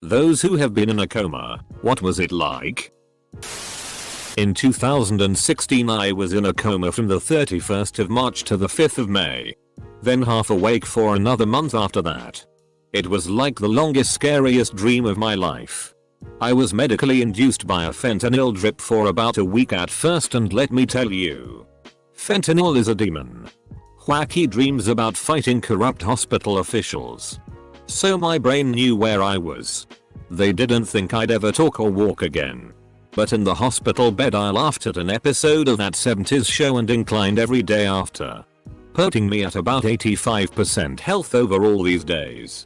Those who have been in a coma, what was it like? In 2016 I was in a coma from the 31st of March to the 5th of May. Then half awake for another month after that. It was like the longest scariest dream of my life. I was medically induced by a fentanyl drip for about a week at first, and let me tell you, fentanyl is a demon. Wacky dreams about fighting corrupt hospital officials. So my brain knew where I was. They didn't think I'd ever talk or walk again. But in the hospital bed I laughed at an episode of that 70s show and inclined every day after. Putting me at about 85% health overall these days.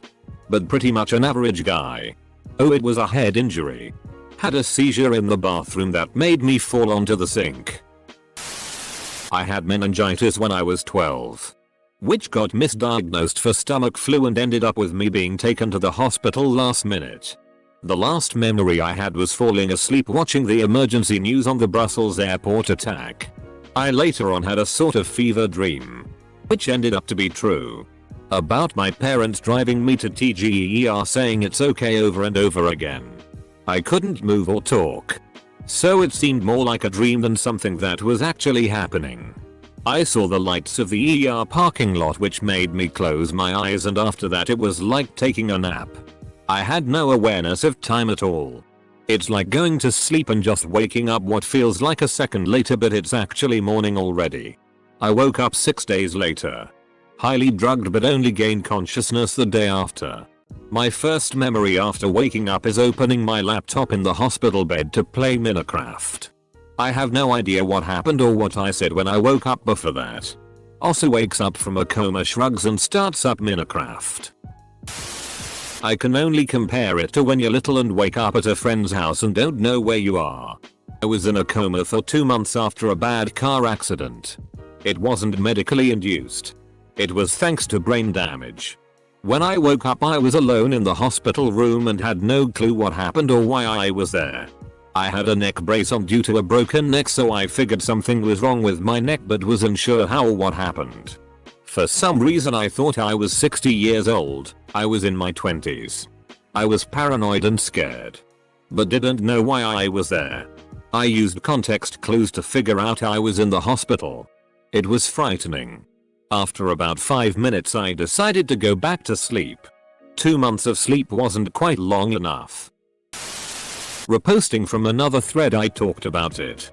But pretty much an average guy. Oh, it was a head injury. Had a seizure in the bathroom that made me fall onto the sink. I had meningitis when I was 12. Which got misdiagnosed for stomach flu and ended up with me being taken to the hospital last minute. The last memory I had was falling asleep watching the emergency news on the Brussels airport attack. I later on had a sort of fever dream, which ended up to be true, about my parents driving me to TGER saying it's okay over and over again. I couldn't move or talk, so it seemed more like a dream than something that was actually happening. I saw the lights of the ER parking lot, which made me close my eyes, and after that it was like taking a nap. I had no awareness of time at all. It's like going to sleep and just waking up what feels like a second later, but it's actually morning already. I woke up 6 days later. Highly drugged, but only gained consciousness the day after. My first memory after waking up is opening my laptop in the hospital bed to play Minecraft. I have no idea what happened or what I said when I woke up before that. Also wakes up from a coma, shrugs and starts up Minecraft. I can only compare it to when you're little and wake up at a friend's house and don't know where you are. I was in a coma for 2 months after a bad car accident. It wasn't medically induced. It was thanks to brain damage. When I woke up I was alone in the hospital room and had no clue what happened or why I was there. I had a neck brace on due to a broken neck, so I figured something was wrong with my neck but was unsure how or what happened. For some reason I thought I was 60 years old. I was in my 20s. I was paranoid and scared, but didn't know why I was there. I used context clues to figure out I was in the hospital. It was frightening. After about 5 minutes I decided to go back to sleep. 2 months of sleep wasn't quite long enough. Reposting from another thread I talked about it.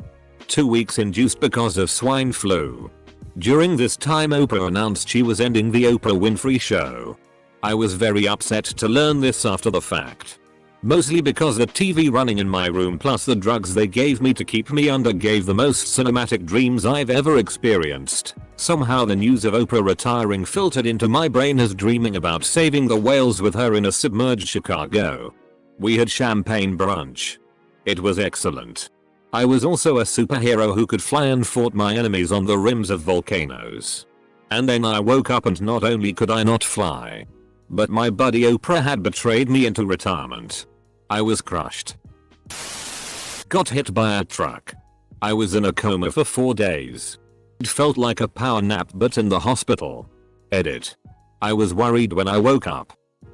2 weeks induced because of swine flu. During this time Oprah announced she was ending the Oprah Winfrey Show. I was very upset to learn this after the fact. Mostly because the TV running in my room plus the drugs they gave me to keep me under gave the most cinematic dreams I've ever experienced. Somehow the news of Oprah retiring filtered into my brain as dreaming about saving the whales with her in a submerged Chicago. We had champagne brunch. It was excellent. I was also a superhero who could fly and fought my enemies on the rims of volcanoes. And then I woke up and not only could I not fly, but my buddy Oprah had betrayed me into retirement. I was crushed. Got hit by a truck. I was in a coma for 4 days. It felt like a power nap but in the hospital. Edit. I was worried when I woke up.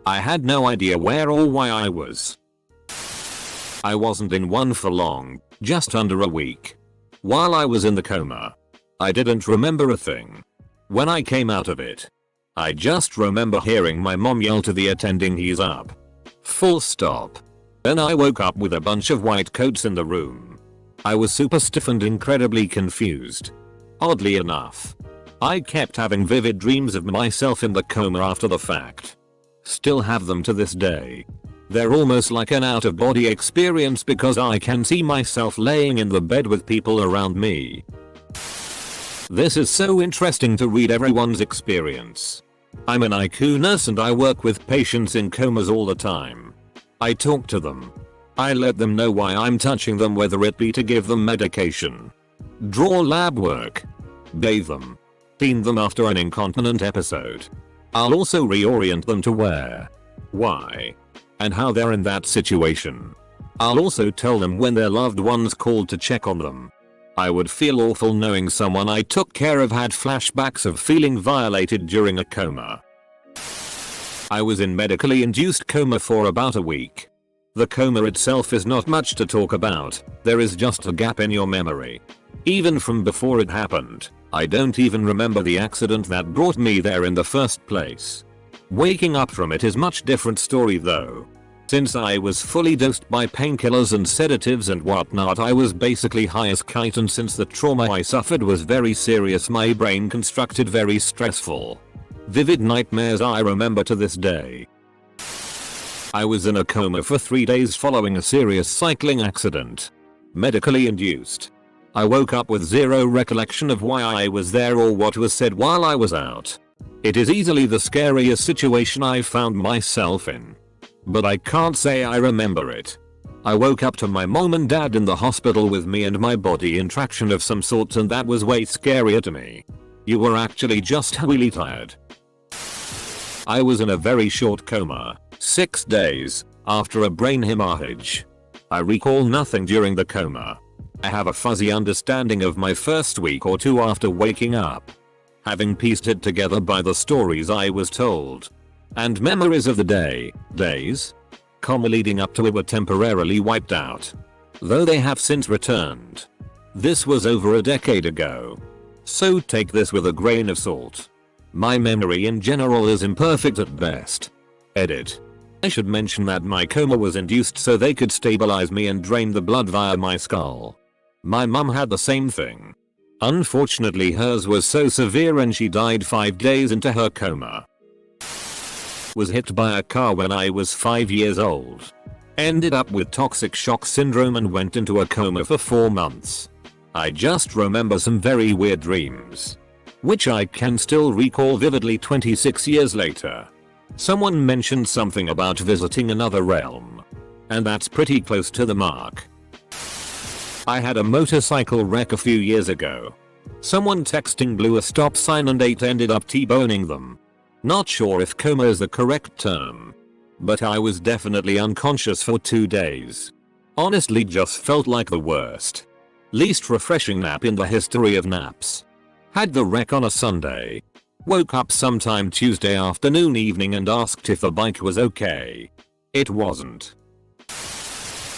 I had no idea where or why I was. I wasn't in one for long, just under a week. While I was in the coma, I didn't remember a thing. When I came out of it, I just remember hearing my mom yell to the attending, "He's up." Full stop. Then I woke up with a bunch of white coats in the room. I was super stiff and incredibly confused. Oddly enough, I kept having vivid dreams of myself in the coma after the fact. Still have them to this day. They're almost like an out-of-body experience because I can see myself laying in the bed with people around me. This is so interesting to read everyone's experience. I'm an ICU nurse and I work with patients in comas all the time. I talk to them. I let them know why I'm touching them, whether it be to give them medication, draw lab work, bathe them, clean them after an incontinent episode. I'll also reorient them to where, why, and how they're in that situation. I'll also tell them when their loved ones called to check on them. I would feel awful knowing someone I took care of had flashbacks of feeling violated during a coma. I was in medically induced coma for about a week. The coma itself is not much to talk about, there is just a gap in your memory. Even from before it happened, I don't even remember the accident that brought me there in the first place. Waking up from it is much different story though. Since I was fully dosed by painkillers and sedatives and whatnot, I was basically high as kite, and since the trauma I suffered was very serious, my brain constructed very stressful, vivid nightmares I remember to this day. I was in a coma for 3 days following a serious cycling accident. Medically induced. I woke up with zero recollection of why I was there or what was said while I was out. It is easily the scariest situation I've found myself in. But I can't say I remember it. I woke up to my mom and dad in the hospital with me and my body in traction of some sort, and that was way scarier to me. You were actually just really tired. I was in a very short coma, 6 days, after a brain hemorrhage. I recall nothing during the coma. I have a fuzzy understanding of my first week or two after waking up, having pieced it together by the stories I was told. And memories of the days, leading up to it were temporarily wiped out. Though they have since returned. This was over a decade ago. So take this with a grain of salt. My memory in general is imperfect at best. Edit. I should mention that my coma was induced so they could stabilize me and drain the blood via my skull. My mum had the same thing. Unfortunately hers was so severe and she died 5 days into her coma. Was hit by a car when I was 5 years old. Ended up with toxic shock syndrome and went into a coma for 4 months. I just remember some very weird dreams, which I can still recall vividly 26 years later. Someone mentioned something about visiting another realm, and that's pretty close to the mark. I had a motorcycle wreck a few years ago. Someone texting blew a stop sign and 8 ended up T-boning them. Not sure if coma is the correct term, but I was definitely unconscious for 2 days. Honestly just felt like the worst. Least refreshing nap in the history of naps. Had the wreck on a Sunday. Woke up sometime Tuesday afternoon evening and asked if the bike was okay. It wasn't.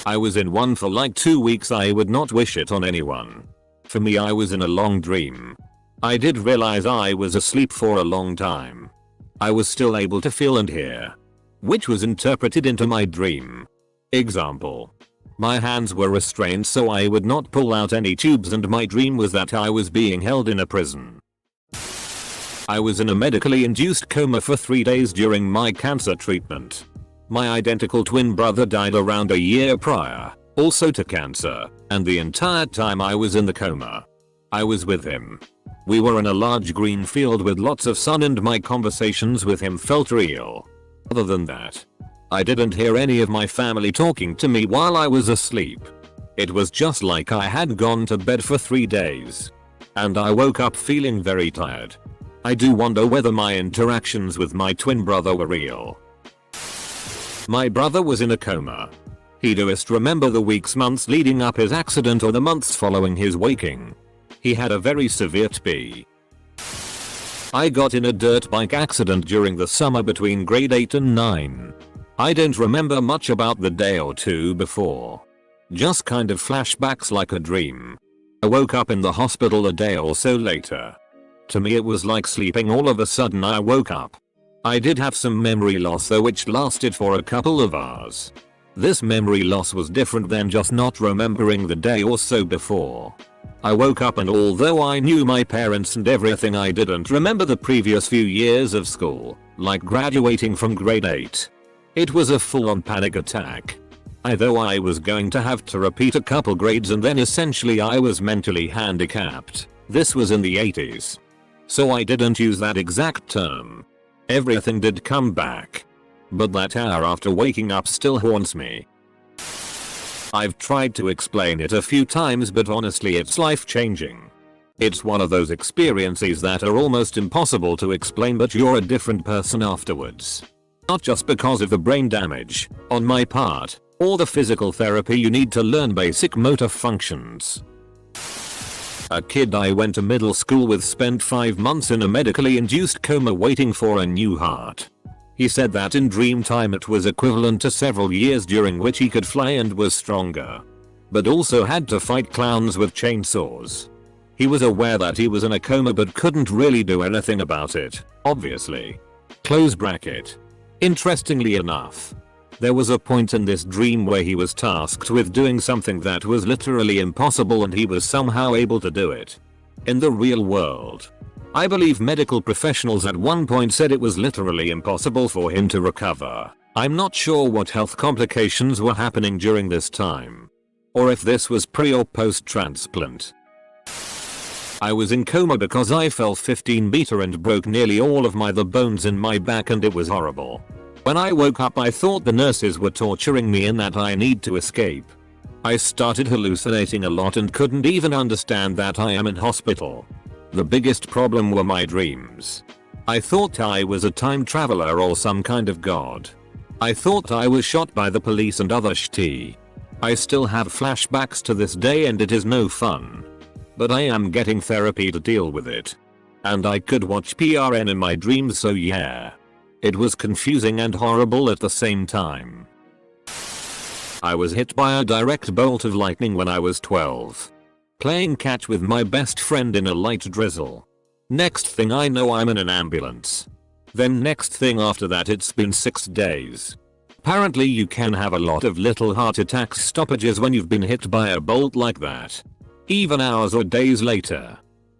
I was in one for like 2 weeks. I would not wish it on anyone. For me, I was in a long dream. I did realize I was asleep for a long time. I was still able to feel and hear, which was interpreted into my dream. Example. My hands were restrained so I would not pull out any tubes, and my dream was that I was being held in a prison. I was in a medically induced coma for 3 days during my cancer treatment. My identical twin brother died around a year prior, also to cancer, and the entire time I was in the coma, I was with him. We were in a large green field with lots of sun and my conversations with him felt real. Other than that, I didn't hear any of my family talking to me while I was asleep. It was just like I had gone to bed for 3 days. And I woke up feeling very tired. I do wonder whether my interactions with my twin brother were real. My brother was in a coma. He doesn't remember the weeks, months leading up his accident or the months following his waking. He had a very severe TB. I got in a dirt bike accident during the summer between grade 8 and 9. I don't remember much about the day or two before. Just kind of flashbacks like a dream. I woke up in the hospital a day or so later. To me it was like sleeping. All of a sudden I woke up. I did have some memory loss though, which lasted for a couple of hours. This memory loss was different than just not remembering the day or so before. I woke up and although I knew my parents and everything, I didn't remember the previous few years of school, like graduating from grade 8. It was a full-on panic attack. Though I was going to have to repeat a couple grades and then essentially I was mentally handicapped. This was in the 80s. So I didn't use that exact term. Everything did come back. But that hour after waking up still haunts me. I've tried to explain it a few times, but honestly it's life-changing. It's one of those experiences that are almost impossible to explain, but you're a different person afterwards. Not just because of the brain damage on my part, or the physical therapy you need to learn basic motor functions. A kid I went to middle school with spent 5 months in a medically induced coma waiting for a new heart. He said that in dream time it was equivalent to several years during which he could fly and was stronger. But also had to fight clowns with chainsaws. He was aware that he was in a coma but couldn't really do anything about it, obviously. Close bracket. Interestingly enough, there was a point in this dream where he was tasked with doing something that was literally impossible and he was somehow able to do it. In the real world, I believe medical professionals at one point said it was literally impossible for him to recover. I'm not sure what health complications were happening during this time, or if this was pre or post transplant. I was in coma because I fell 15 meter and broke nearly all of the bones in my back and it was horrible. When I woke up I thought the nurses were torturing me and that I need to escape. I started hallucinating a lot and couldn't even understand that I am in hospital. The biggest problem were my dreams. I thought I was a time traveler or some kind of god. I thought I was shot by the police and other shit. I still have flashbacks to this day and it is no fun. But I am getting therapy to deal with it. And I could watch PRN in my dreams, so yeah. It was confusing and horrible at the same time. I was hit by a direct bolt of lightning when I was 12. Playing catch with my best friend in a light drizzle. Next thing I know I'm in an ambulance. Then next thing after that it's been 6 days. Apparently you can have a lot of little heart attack stoppages when you've been hit by a bolt like that. Even hours or days later.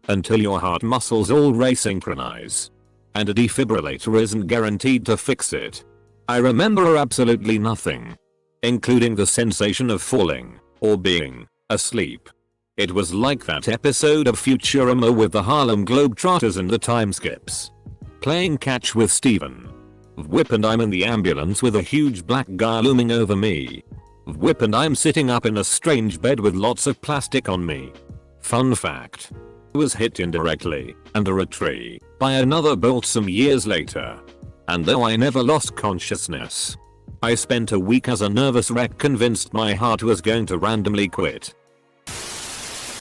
Until your heart muscles all resynchronize. And a defibrillator isn't guaranteed to fix it. I remember absolutely nothing. Including the sensation of falling, or being, asleep. It was like that episode of Futurama with the Harlem Globetrotters and the time skips. Playing catch with Steven. Whip and I'm in the ambulance with a huge black guy looming over me. Whip and I'm sitting up in a strange bed with lots of plastic on me. Fun fact. I was hit indirectly, under a tree, by another bolt some years later. And though I never lost consciousness, I spent a week as a nervous wreck convinced my heart was going to randomly quit.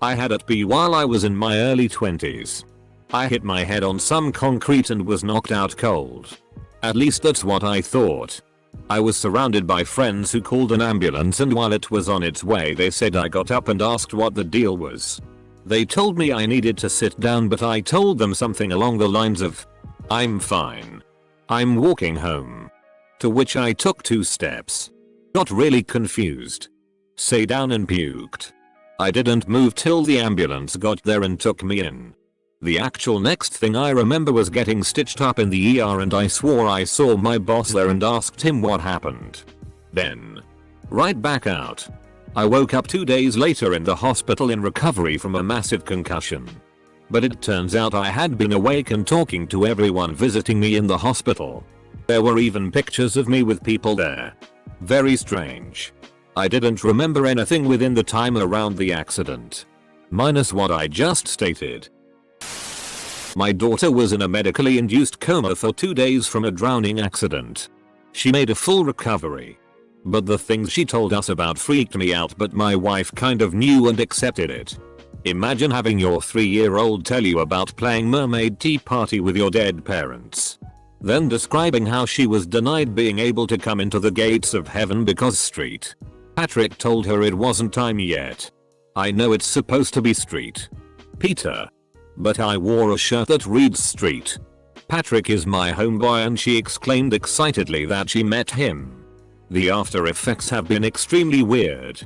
I had it be while I was in my early 20s. I hit my head on some concrete and was knocked out cold. At least that's what I thought. I was surrounded by friends who called an ambulance and while it was on its way they said I got up and asked what the deal was. They told me I needed to sit down but I told them something along the lines of, "I'm fine. I'm walking home." To which I took 2 steps. Got really confused. Sat down and puked. I didn't move till the ambulance got there and took me in. The actual next thing I remember was getting stitched up in the ER and I swore I saw my boss there and asked him what happened. Then, right back out. I woke up 2 days later in the hospital in recovery from a massive concussion. But it turns out I had been awake and talking to everyone visiting me in the hospital. There were even pictures of me with people there. Very strange. I didn't remember anything within the time around the accident. Minus what I just stated. My daughter was in a medically induced coma for 2 days from a drowning accident. She made a full recovery. But the things she told us about freaked me out, but my wife kind of knew and accepted it. Imagine having your 3-year-old tell you about playing mermaid tea party with your dead parents. Then describing how she was denied being able to come into the gates of heaven because Street Patrick told her it wasn't time yet. I know it's supposed to be Street Peter. But I wore a shirt that reads Street Patrick is my homeboy and she exclaimed excitedly that she met him. The after effects have been extremely weird.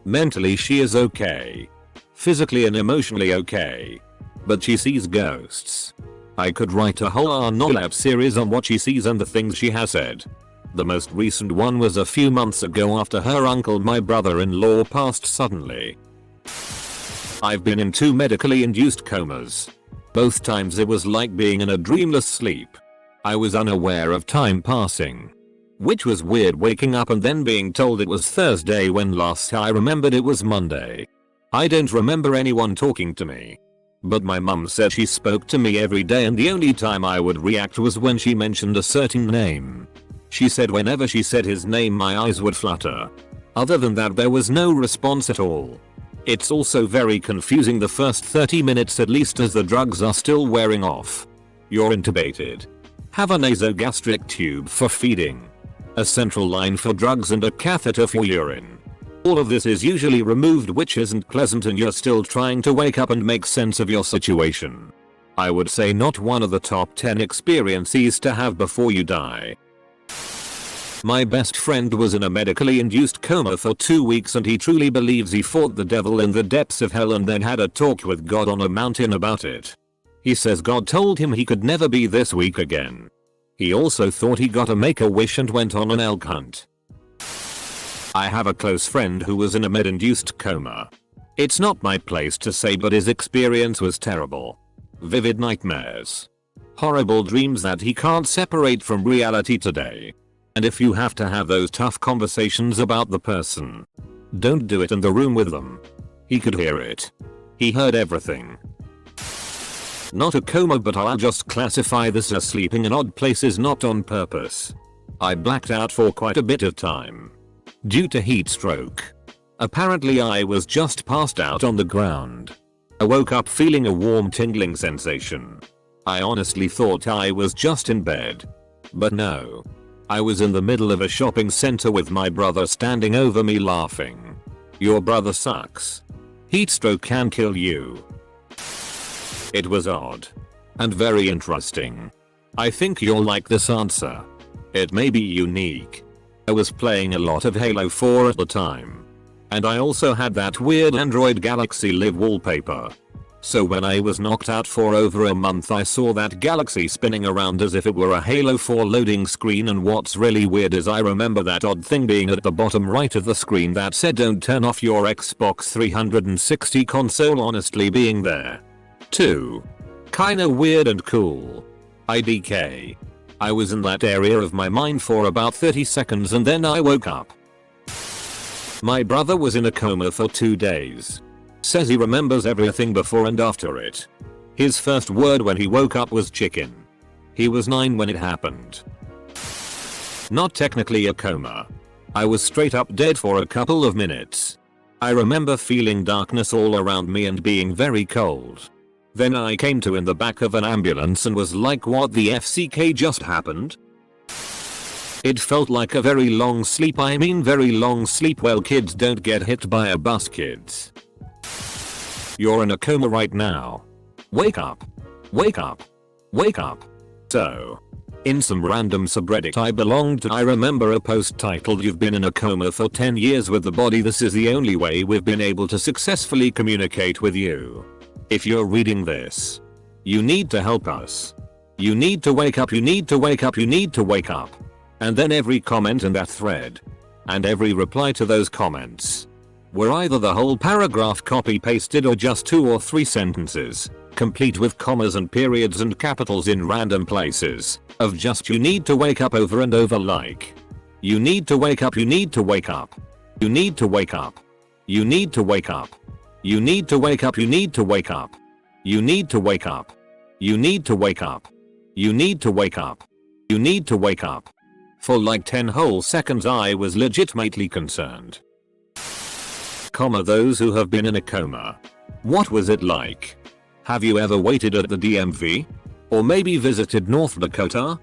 Mentally she is okay. Physically and emotionally okay. But she sees ghosts. I could write a whole Arnolab series on what she sees and the things she has said. The most recent one was a few months ago after her uncle, my brother-in-law, passed suddenly. I've been in 2 medically induced comas. Both times it was like being in a dreamless sleep. I was unaware of time passing. Which was weird, waking up and then being told it was Thursday when last I remembered it was Monday. I don't remember anyone talking to me. But my mum said she spoke to me every day and the only time I would react was when she mentioned a certain name. She said whenever she said his name my eyes would flutter. Other than that there was no response at all. It's also very confusing the first 30 minutes at least as the drugs are still wearing off. You're intubated. have a nasogastric tube for feeding, a central line for drugs and a catheter for urine. All of this is usually removed, which isn't pleasant, and you're still trying to wake up and make sense of your situation. I would say not one of the top 10 experiences to have before you die. My best friend was in a medically induced coma for 2 weeks, and he truly believes he fought the devil in the depths of hell and then had a talk with God on a mountain about it. He says God told him he could never be this weak again. He also thought he got a make-a-wish and went on an elk hunt. I have a close friend who was in a med-induced coma. It's not my place to say, but his experience was terrible. Vivid nightmares. Horrible dreams that he can't separate from reality today. And if you have to have those tough conversations about the person, don't do it in the room with them. He could hear it. He heard everything. Not a coma, but I'll just classify this as sleeping in odd places, not on purpose. I blacked out for quite a bit of time. Due to heat stroke. Apparently I was just passed out on the ground. I woke up feeling a warm tingling sensation. I honestly thought I was just in bed. But no. I was in the middle of a shopping center with my brother standing over me laughing. Your brother sucks. Heat stroke can kill you. It was odd. And very interesting. I think you'll like this answer. It may be unique. I was playing a lot of Halo 4 at the time. And I also had that weird Android Galaxy Live wallpaper. So when I was knocked out for over a month, I saw that galaxy spinning around as if it were a Halo 4 loading screen, and what's really weird is I remember that odd thing being at the bottom right of the screen that said don't turn off your Xbox 360 console honestly being there. too. Kinda weird and cool. IDK. I was in that area of my mind for about 30 seconds and then I woke up. My brother was in a coma for 2 days. Says he remembers everything before and after it. His first word when he woke up was chicken. He was 9 when it happened. Not technically a coma. I was straight up dead for a couple of minutes. I remember feeling darkness all around me and being very cold. Then I came to in the back of an ambulance and was like, what the FCK just happened? It felt like a very long sleep. I mean very long sleep. Well, kids don't get hit by a bus, kids. You're in a coma right now. Wake up. Wake up. Wake up. So, in some random subreddit I belonged to, I remember a post titled "You've been in a coma for 10 years with the body. This is the only way we've been able to successfully communicate with you. If you're reading this, you need to help us. You need to wake up. You need to wake up. You need to wake up." And then every comment in that thread, and every reply to those comments, were either the whole paragraph copy pasted or just 2 or 3 sentences, complete with commas and periods and capitals in random places, of just "you need to wake up" over and over, like, "You need to wake up. You need to wake up. You need to wake up. You need to wake up. You need to wake up. You need to wake up. You need to wake up. You need to wake up. You need to wake up. You need to wake up." For like 10 whole seconds I was legitimately concerned. Those who have been in a coma. What was it like? Have you ever waited at the DMV? Or maybe visited North Dakota?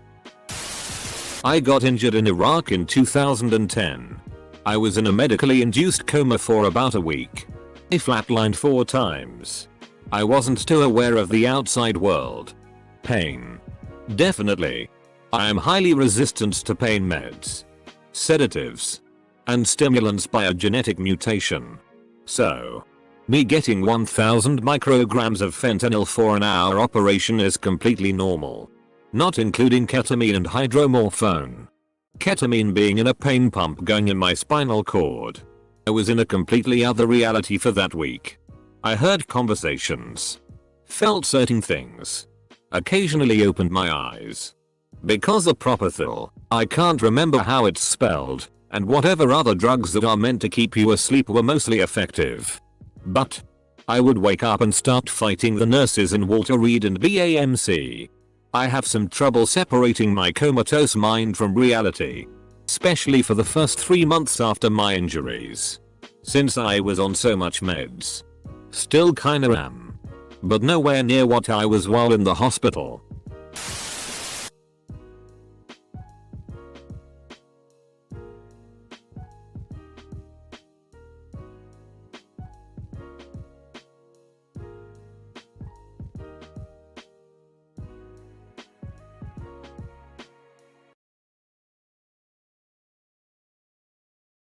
I got injured in Iraq in 2010. I was in a medically induced coma for about a week. I flatlined 4 times. I wasn't too aware of the outside world. Pain. Definitely. I am highly resistant to pain meds, sedatives, and stimulants by a genetic mutation. So, me getting 1000 micrograms of fentanyl for an hour operation is completely normal. Not including ketamine and hydromorphone. Ketamine being in a pain pump going in my spinal cord. I was in a completely other reality for that week. I heard conversations. Felt certain things. Occasionally opened my eyes. Because the propofol, I can't remember how it's spelled, and whatever other drugs that are meant to keep you asleep were mostly effective. But I would wake up and start fighting the nurses in Walter Reed and BAMC. I have some trouble separating my comatose mind from reality. Especially for the first 3 months after my injuries. Since I was on so much meds. Still kinda am. But nowhere near what I was while in the hospital.